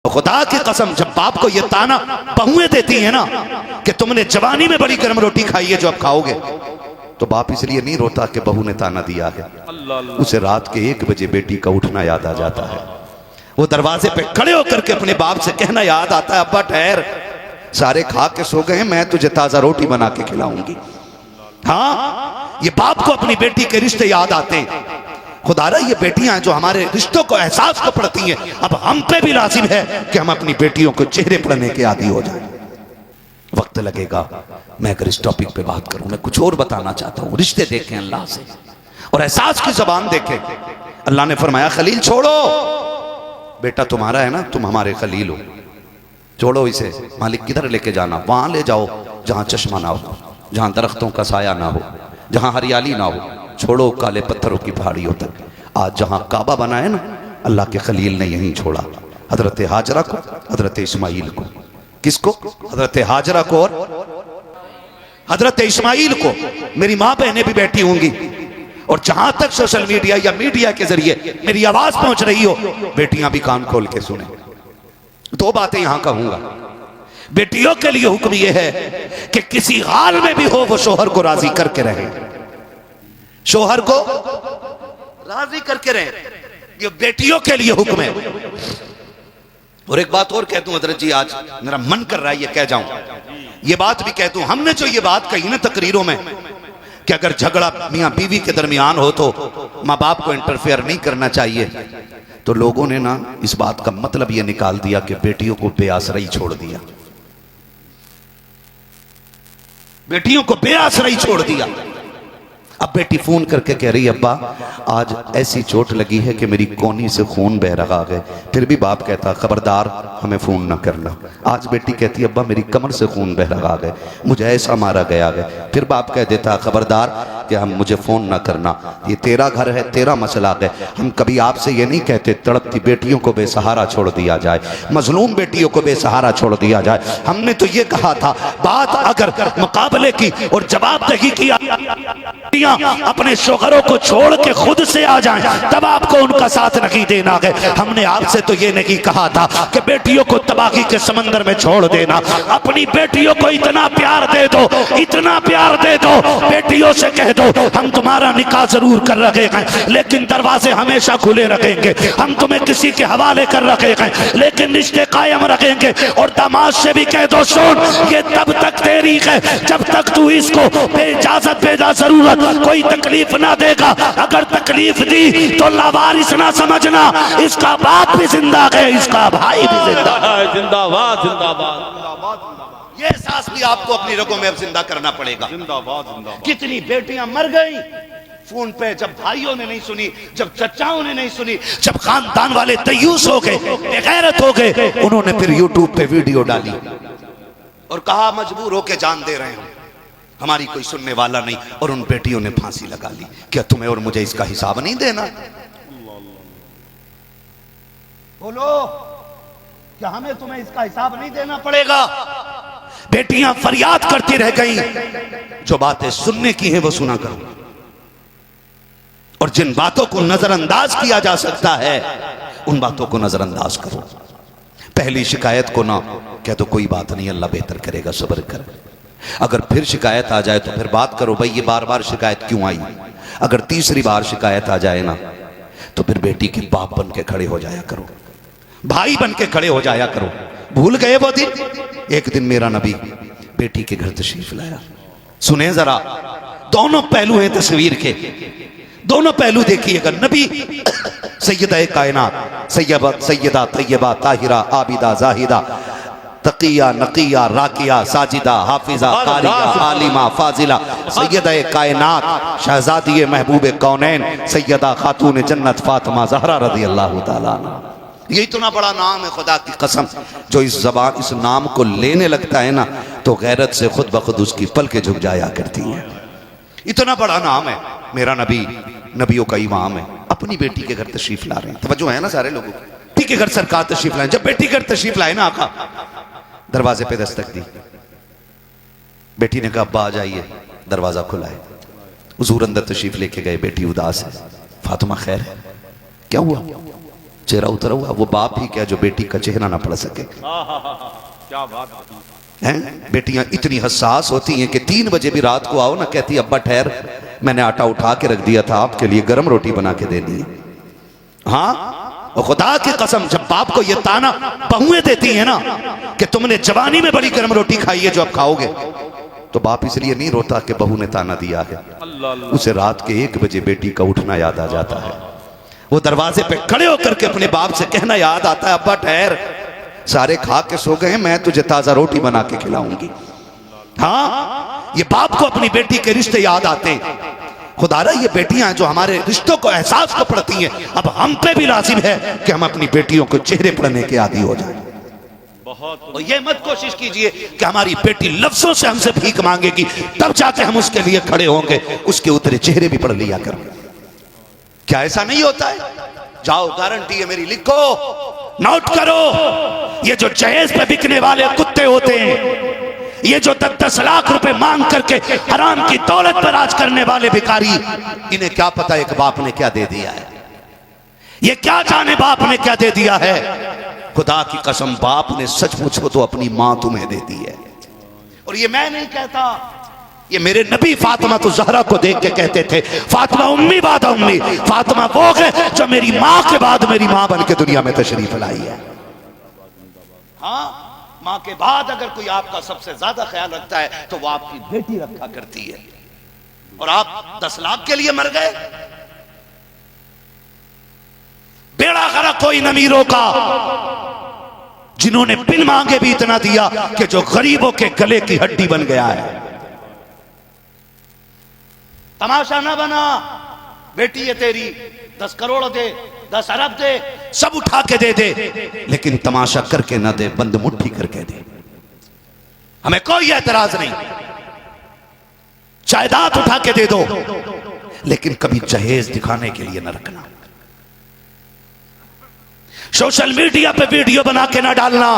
और खुदा की कसम जब बाप को ये ताना बहुएं देती है ना कि तुमने जवानी में बड़ी गर्म रोटी खाई है जो अब खाओगे, तो बाप इसलिए नहीं रोता कि बहू ने ताना दिया है, उसे रात के 1 बजे बेटी का उठना याद आ जाता है। वो दरवाजे पे खड़े होकर के अपने बाप से कहना याद आता है, अब्बा ठहर, सारे खा के सो गए, मैं तुझे ताजा रोटी बना के खिलाऊंगी। हाँ, ये बाप को अपनी बेटी के रिश्ते याद आते हैं। खुदारा ये बेटियां जो हमारे रिश्तों को एहसास को पढ़ती हैं, अब हम पे भी लाजिम है कि हम अपनी बेटियों को चेहरे पढ़ने के आदी हो जाएं। वक्त लगेगा, मैं अगर इस टॉपिक पे बात करूं, मैं कुछ और बताना चाहता हूं। रिश्ते देखें अल्लाह से और एहसास की जबान देखें। अल्लाह ने फरमाया खलील छोड़ो, बेटा तुम्हारा है ना, तुम हमारे खलील हो, छोड़ो इसे। मालिक किधर लेके जाना? वहां ले जाओ जहां चश्मा ना हो, जहां दरख्तों का साया ना हो, जहां हरियाली ना हो, छोड़ो काले पत्थरों की पहाड़ियों तक। आज जहां काबा बना है ना, अल्लाह के खलील ने यहीं छोड़ा, हजरत हाजरा को, हजरत इस्माइल को। किसको? हजरत हाजरा को और हजरत इस्माइल को। मेरी माँ बहनें भी बैठी होंगी, और जहां तक सोशल मीडिया या मीडिया के जरिए मेरी आवाज पहुंच रही हो, बेटियां भी कान खोल के सुने। 2 बातें यहां कहूंगा। बेटियों के लिए हुक्म यह है कि किसी हाल में भी हो वो शोहर को राजी करके रहे, शोहर को राजी करके रहे, ये बेटियों के लिए हुक्म है। और एक बात और कह दूं हजरत जी, आज मेरा मन कर रहा है ये कह जाऊं, ये बात भी कह दूं। हमने जो ये बात कही ना तकरीरों में कि अगर झगड़ा मियां बीवी के दरमियान हो तो माँ बाप को इंटरफेयर नहीं करना चाहिए, तो लोगों ने ना इस बात का मतलब ये निकाल दिया कि बेटियों को बेआसराई छोड़ दिया, बेटियों को बेआसराई छोड़ दिया। अब बेटी फोन करके कह रही है, अब्बा आज ऐसी चोट लगी है कि मेरी कोनी से खून बह रहा है। फिर भी बाप कहता खबरदार हमें फोन ना करना। आज बेटी कहती है, अब्बा मेरी कमर से खून बह रहा है, मुझे ऐसा मारा गया है। फिर बाप कह देता खबरदार कि हम मुझे फोन ना करना, ये तेरा घर है, तेरा मसला है। हम कभी आपसे ये नहीं कहते तड़पती बेटियों को बेसहारा छोड़ दिया जाए, मजलूम बेटियों को बेसहारा छोड़ दिया जाए। हमने तो ये कहा था बात अगर मुकाबले की और जवाबदेही की अपने शोहरों को छोड़ के खुद से आ जाएं, तब आपको उनका साथ नहीं देना है। हमने आपसे तो ये नहीं कहा था कि बेटियों को तबाही के समंदर में छोड़ देना। अपनी बेटियों को इतना प्यार दे दो, इतना प्यार दे दो, बेटियों से कह दो हम तुम्हारा निकाह जरूर कर रखे हैं, लेकिन दरवाजे हमेशा खुले रखेंगे, हम तुम्हें किसी के हवाले कर रखे हैं, लेकिन रिश्ते कायम रखेंगे। और दामाद से भी कह दो सुन, ये तब तक तेरी है जब तक तू इसको बेइजाजत बेजा जरूरत कोई तकलीफ ना देगा। अगर तकलीफ दी तो लावारिस ना समझना, इसका बाप भी जिंदा है, इसका भाई भी जिंदा है। जिंदाबाद जिंदाबाद। ये एहसास भी आपको अपनी रगों में अब जिंदा करना पड़ेगा। जिंदाबाद जिंदाबाद। कितनी बेटियां मर गई फोन पे, जब भाइयों ने नहीं सुनी, जब चचाओं ने नहीं सुनी, जब खानदान वाले तयूस हो गए, बेगैरत हो गए, उन्होंने फिर यूट्यूब पे वीडियो डाली और कहा मजबूर होके जान दे रहे हैं, हमारी कोई सुनने वाला नहीं। और उन बेटियों ने फांसी लगा ली। क्या तुम्हें और मुझे इसका हिसाब नहीं देना? बोलो, क्या हमें तुम्हें इसका हिसाब नहीं देना पड़ेगा? बेटियां फरियाद करती रह गई, जो बातें सुनने की हैं वो सुना करो, और जिन बातों को नजरअंदाज किया जा सकता है उन बातों को नजरअंदाज करो। पहली शिकायत को ना कह दो कोई बात नहीं, अल्लाह बेहतर करेगा, सब्र कर। अगर फिर शिकायत आ जाए तो फिर बात करो, भाई ये बार बार शिकायत क्यों आई। अगर तीसरी बार शिकायत आ जाए ना, तो फिर बेटी के बाप बन के खड़े हो जाया करो, भाई बन के खड़े हो जाया करो। भूल गए वो दिन? एक दिन मेरा नबी बेटी के घर तशरीफ लाया। सुने जरा, दोनों पहलू हैं तस्वीर के, दोनों पहलू देखिएगा। नबी सैयदा कायनात, सैयदा तैयबा ताहिरा आबिदा जाहिदा तकिया नकिया राकिया साजिदा हाफिजा कारिया आलिमा फाजिला सैयदा कायनात शहजादी महबूब कौनैन सैयदा खातून जन्नत फातिमा ज़हरा रज़ी अल्लाह ताला अन्हा। ये इतना बड़ा नाम है, खुदा की कसम, जो इस नाम को लेने लगता है ना तो गैरत से खुद ब खुद उसकी पलकें झुक जाया करती हैं। इतना बड़ा नाम है। मेरा नबी नबियों का इमाम है, अपनी बेटी के घर तशरीफ ला रहे हैं। तवज्जो है ना सारे लोगों को? बेटी के घर सरकार तशरीफ लाए। जब बेटी घर तशरीफ लाए ना, आका दरवाजे पे दस्तक दी। बेटी ने कहा अब्बा आ जाइए। दरवाजा खुला है, हुजूर अंदर तशरीफ लेके गए। बेटी उदास है। फातिमा खैर है? क्या हुआ? चेहरा उतरा हुआ। वो बाप ही क्या जो बेटी का चेहरा ना पढ़ सके। क्या बात हैं? बेटियां इतनी हसास होती हैं कि 3 बजे भी रात को आओ ना, कहती अब्बा ठहर, मैंने आटा उठा के रख दिया था, आपके लिए गर्म रोटी बना के देनी है। हाँ, और खुदा की कसम जब बाप को ये ताना बहुएं देती है ना कि तुमने जवानी में बड़ी गर्म रोटी खाई है जो अब खाओगे, तो बाप इसलिए नहीं रोता कि बहू ने ताना दिया है। उसे रात के 1 बजे बेटी का उठना याद आ जाता है। वो दरवाजे पे खड़े होकर के अपने बाप से कहना याद आता है, अब्बा ठहर, सारे खा के सो गए, मैं तुझे ताजा रोटी बना के खिलाऊंगी। हाँ, ये बाप को अपनी बेटी के रिश्ते याद आते हैं। खुदारा ये बेटियां जो हमारे रिश्तों को एहसास को पड़ती हैं, अब हम पे भी लाजिम है कि हम अपनी बेटियों को चेहरे पढ़ने के आदी हो जाएं। और ये मत कोशिश कीजिए कि हमारी बेटी लफ्जों से हमसे भीख मांगेगी तब जाके हम उसके लिए खड़े होंगे, उसके उतरे चेहरे भी पढ़ लिया करो। क्या ऐसा नहीं होता है? जाओ, गारंटी है मेरी, लिखो, नोट करो। ये जो जहेज पे बिकने वाले कुत्ते होते हैं, ये जो 10-10 लाख रुपए मांग करके हराम की दौलत पर राज करने वाले भिखारी, इन्हें क्या पता एक बाप ने क्या दे दिया है? ये क्या जाने बाप ने क्या दे दिया है? खुदा की कसम, बाप ने सच पूछो तो अपनी मां तुम्हें दे दी है। और ये मैं नहीं कहता, ये मेरे नबी फातिमा तो ज़हरा को देख के कहते थे, फातिमा उम्मी बाद उम्मी, फातिमा वो है जो मेरी माँ के बाद मेरी माँ बन के दुनिया में तशरीफ लाई है। हाँ, माँ के बाद अगर कोई आपका सबसे ज्यादा ख्याल रखता है तो वो आपकी बेटी रखा करती है। और आप 10 लाख के लिए मर गए, बेड़ा गर्क कोई अमीरों का जिन्होंने बिन मांगे भी इतना दिया कि जो गरीबों के गले की हड्डी बन गया है। तमाशा ना बना, बेटी है तेरी, 10 करोड़ दे, 10 अरब दे, सब उठा के दे दे, लेकिन तमाशा करके ना दे, बंद मुट्ठी करके दे। हमें कोई एतराज नहीं, जायदाद उठा के दे दो, लेकिन कभी जहेज दिखाने के लिए न रखना। सोशल मीडिया पे वीडियो बना के ना डालना।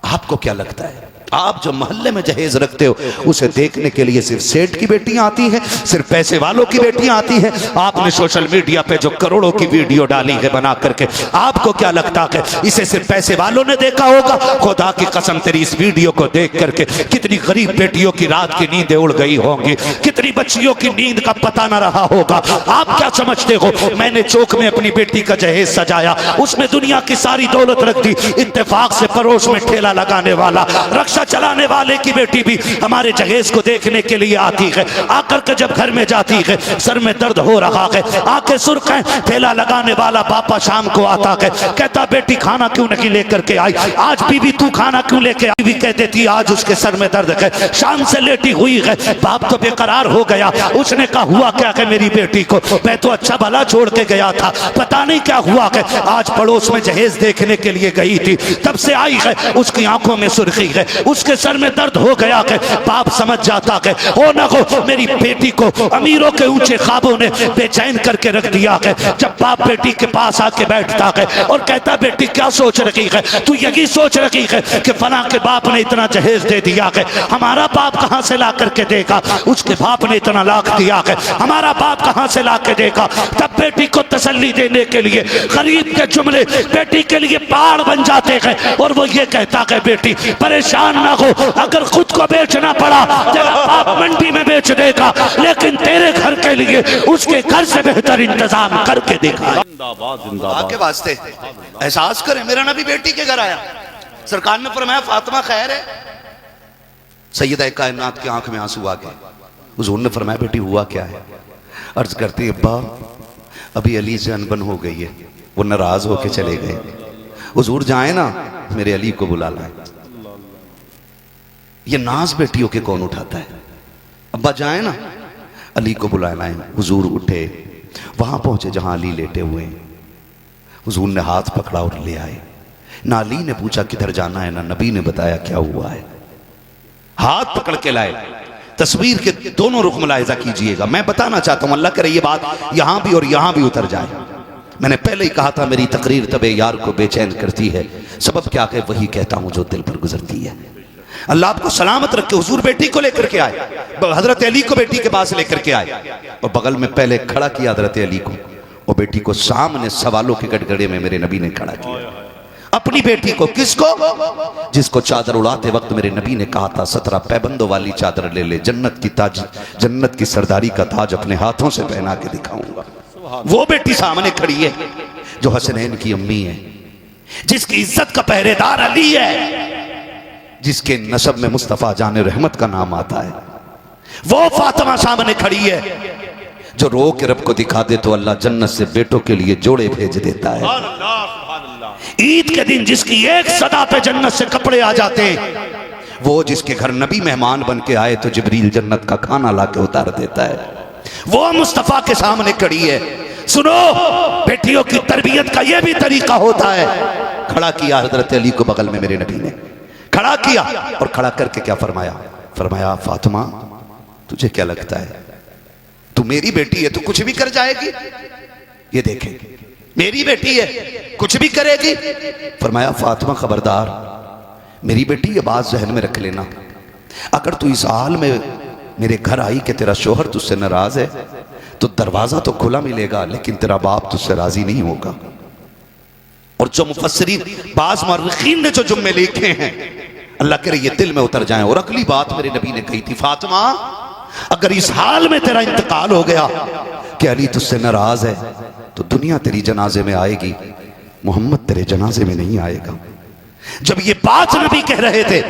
आपको क्या लगता है, आप जो मोहल्ले में जहेज रखते हो उसे देखने के लिए सिर्फ सेठ की बेटियां आती हैं, सिर्फ पैसे वालों की बेटियां आती हैं? आपने सोशल मीडिया पे जो करोड़ों की वीडियो डाली है बना करके, आपको क्या लगता है इसे सिर्फ पैसे वालों ने देखा होगा? खुदा की कसम, तेरी इस वीडियो को देख करके कितनी गरीब बेटियों की रात की नींदें उड़ गई होंगी, कितनी बच्चियों की नींद का पता ना रहा होगा। आप क्या समझते हो मैंने चौक में अपनी बेटी का जहेज सजाया, उसमें दुनिया की सारी दौलत रख दी, इत्तेफाक से पड़ोस में ठेला लगाने वाला, रक्षा चलाने वाले की बेटी भी हमारे जहेज को देखने के लिए आती है। आकर के जब घर में जाती है, सर में दर्द हो रहा है, आंखें सुर्ख हैं, ठेला लगाने वाला पापा शाम को आता है, कहता बेटी खाना क्यों नहीं लेकर के आई, आज बीबी तू खाना क्यों लेके आई? बीबी कह देती आज उसके सर में दर्द है, शाम से लेटी हुई है। बाप तो बेकरार हो गया, उसने कहा हुआ क्या है मेरी बेटी को, मैं तो अच्छा भला छोड़ के गया था, पता नहीं क्या हुआ है, आज पड़ोस में जहेज देखने के लिए गई थी, तब से आई है, उसकी आंखों में सुर्खी है, उसके सर में दर्द हो गया है। बाप समझ जाता है हो ना हो मेरी बेटी को अमीरों के ऊंचे ख्वाबों ने बेचैन करके रख दिया है। जब बाप बेटी के पास आके बैठता है और कहता बेटी क्या सोच रही है, तू यही सोच रही है कि फला के बाप ने इतना जहेज दे दिया है, हमारा बाप कहां से ला करके देगा, उसके बाप ने इतना लाख दिया है, हमारा बाप कहां से ला के देगा। तब बेटी को तसल्ली देने के लिए गरीब के जुमले बेटी के लिए पहाड़ बन जाते हैं और वो ये कहता है बेटी परेशान ना हो, अगर खुद को बेचना पड़ा तेरा बाप मंडी में बेच देगा, लेकिन तेरे घर के लिए उसके घर से बेहतर इंतजाम करके देखा। जिंदाबाद जिंदाबाद के वास्ते एहसास करें, मेरा नबी बेटी के घर आया, सरकार ने फरमाया फातिमा खैर है। सैयदा कायनात की आंख में आंसू आ गए। हुजूर ने फरमाया बेटी हुआ क्या है? अर्ज करती अब्बा अभी अली से अनबन हो गई है, वो नाराज होके चले गए, हुजूर जाए ना मेरे अली को बुला लाए। ये नाज बेटियों के कौन उठाता है? अब्बा जाए ना अली को बुला लाए। हुजूर उठे, वहां पहुंचे जहां अली लेटे हुए हैं, हुजूर ने हाथ पकड़ा और ले आए। ना अली ने पूछा किधर जाना है, ना नबी ने बताया क्या हुआ है, हाथ पकड़ के लाए। तस्वीर के दोनों रुख मुलाहिजा कीजिएगा। मैं बताना चाहता हूं, अल्लाह करे ये बात यहां भी और यहां भी उतर जाए। मैंने पहले ही कहा था मेरी तकरीर तबे यार को बेचैन करती है, सबब क्या है वही कहता हूं जो दिल पर गुजरती है। अल्लाह आपको सलामत रखे। हुजूर बेटी को लेकर के आए, हजरत अली को बेटी के पास लेकर के आए और बगल में पहले खड़ा किया हजरत अली को और बेटी को सामने सवालों के गड़गड़े में मेरे नबी ने खड़ा किया। अपनी बेटी को, किसको? जिसको चादर उड़ाते वक्त मेरे नबी ने कहा था 17 पैबंदों वाली चादर ले ले, जन्नत की ताज, जन्नत की सरदारी का ताज अपने हाथों से पहना के दिखाऊंगा। वो बेटी सामने खड़ी है जो हसनैन की अम्मी है, जिसकी इज्जत का पहरेदार अली है, जिसके नसब में मुस्तफा जान रहमत का नाम आता है। वो फातिमा सामने खड़ी है जो रो के रब को दिखा दे तो अल्लाह जन्नत से बेटों के लिए जोड़े भेज देता है। ईद के दिन जिसकी एक सदा पे जन्नत से कपड़े आ जाते हैं, वो जिसके घर नबी मेहमान बन के आए तो जिब्रील जन्नत का खाना ला के उतार देता है, वो मुस्तफा के सामने खड़ी है। सुनो, बेटियों की तरबियत का यह भी तरीका होता है। खड़ा किया हजरत अली को बगल में मेरे नबी ने खड़ा किया और खड़ा करके क्या फरमाया? फरमाया फातिमा तुझे क्या लगता है, तू मेरी बेटी है, तू कुछ भी कर जाएगी? ये देखे मेरी बेटी है, कुछ भी करेगी। फरमाया फातिमा खबरदार, मेरी बेटी ये बात जहन में रख लेना, अगर तू इस हाल में मेरे घर आई कि तेरा शोहर तुझसे नाराज है तो दरवाजा तो खुला मिलेगा लेकिन तेरा बाप तुझसे राजी नहीं होगा। और जो मुफस्सिरीन बाज़ मुअर्रिखीन ने जो जुम्मे लिखे हैं, अल्लाह करे ये दिल में उतर जाए। और अगली बात मेरे नबी ने कही थी, फातिमा अगर इस हाल में तेरा इंतकाल हो गया कि अली तुझसे नाराज है तो दुनिया तेरी जनाजे में आएगी, मोहम्मद तेरे जनाजे में नहीं आएगा। जब ये बात नबी कह रहे थे,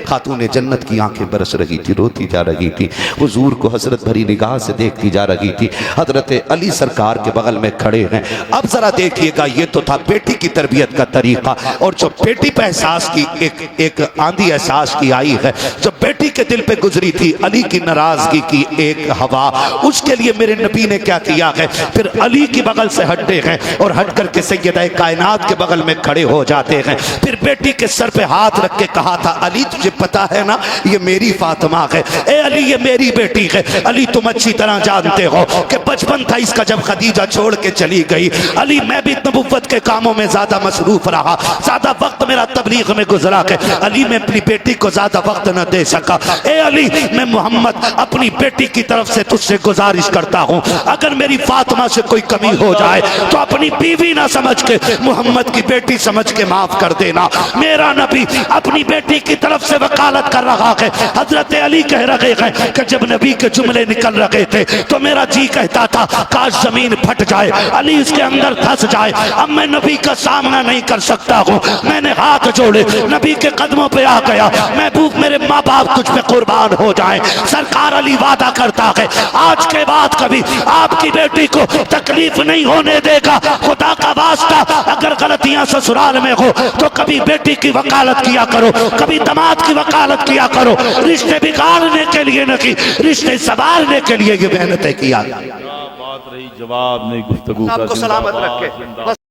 खातून जन्नत की आंखें बरस रही थी, रोती जा रही थी, हुजूर को हसरत भरी निगाह से देखती जा रही थी। हजरत अली सरकार के बगल में खड़े हैं। अब जरा देखिएगा, ये तो था बेटी की तरबियत का तरीका। और जो बेटी पे एहसास की एक आंधी एहसास की आई है, जब बेटी के दिल पे गुजरी थी अली की नाराजगी की एक हवा, उसके लिए मेरे नबी ने क्या किया है, फिर अली की बगल से हटते हैं और हट करके सैयदा कायनात के बगल में खड़े हो जाते हैं। फिर बेटी के सर पे हाथ रख के कहा था, अली तुझे पता है ना ये मेरी फातिमा है, ए अली ये मेरी बेटी है। अली तुम अच्छी तरह जानते हो कि बचपन था इसका जब खदीजा छोड़ के चली गई। अली मैं भी नबुव्वत के कामों में ज्यादा मसरूफ रहा, ज्यादा वक्त मेरा तबलीग में गुजरा है। अली मैं अपनी बेटी को ज्यादा वक्त न दे सका। ए अली मैं मोहम्मद अपनी बेटी की तरफ से तुझसे गुजारिश करता हूँ, अगर मेरी फातिमा से कोई कमी हो जाए तो अपनी बीवी ना समझ के मोहम्मद की बेटी समझ के माफ कर देना। मेरा नबी अपनी बेटी की तरफ से वकालत कर रहा है। हजरत अली कह रहे हैं कि जब नबी के जुमले निकल रहे थे तो मेरा जी कहता था काश जमीन फट जाए, अली इसके अंदर धंस जाए। अब मैं नबी का सामना नहीं कर सकता हूँ, मैंने हाथ जोड़े नबी के कदमों पे आ गया। महबूब मेरे माँ बाप तुझ पे कुर्बान हो जाए। सरकार अली वादा करता है आज के बाद कभी आपकी बेटी को तकलीफ नहीं होने देगा। खुदा का वास्ता अगर गलतियां ससुराल में हो तो कभी बेटी की वकालत किया करो, कभी दामाद की वकालत किया करो। रिश्ते बिगाड़ने के लिए नहीं, रिश्ते संवारने के लिए ये मेहनतें किया। बात रही, जवाब नहीं, गुफ्तगू आपको सलामत रखे।